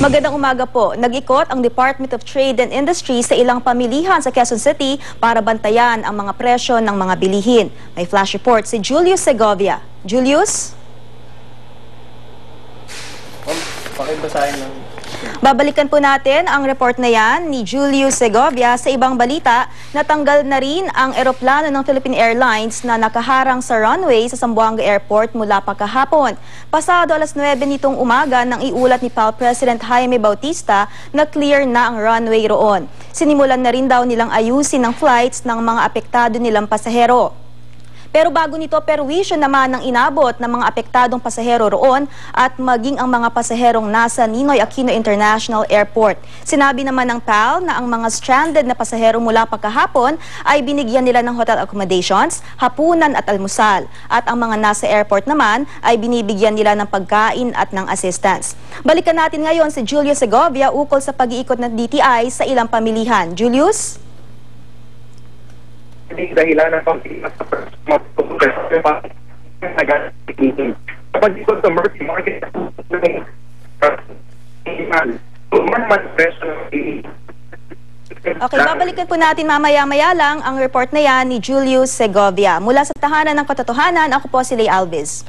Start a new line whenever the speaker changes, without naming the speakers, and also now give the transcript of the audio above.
Magandang umaga po. Nag-ikot ang Department of Trade and Industry sa ilang pamilihan sa Quezon City para bantayan ang mga presyo ng mga bilihin. May flash report si Julius Segovia. Julius?
Pakibasahin lang.
Babalikan po natin ang report na yan ni Julius Segovia. Sa ibang balita, natanggal na rin ang eroplano ng Philippine Airlines na nakaharang sa runway sa Zamboanga Airport mula pa kahapon. Pasado alas 9 nitong umaga nang iulat ni PAL President Jaime Bautista na clear na ang runway roon. Sinimulan na rin daw nilang ayusin ang flights ng mga apektado nilang pasahero. Pero bago nito, perwisyo naman ang inabot ng mga apektadong pasahero roon at maging ang mga pasaherong nasa Ninoy Aquino International Airport. Sinabi naman ng PAL na ang mga stranded na pasahero mula pa kahapon ay binigyan nila ng hotel accommodations, hapunan at almusal. At ang mga nasa airport naman ay binibigyan nila ng pagkain at ng assistance. Balikan natin ngayon si Julius Segovia ukol sa pag-iikot ng DTI sa ilang pamilihan. Julius?
Dahilan ng pagkikimas sa kapag ito sa mercy market
Okay, babalikan po natin mamaya-maya lang ang report na yan ni Julius Segovia. Mula sa Tahanan ng Katotohanan, ako po si Lay Alves.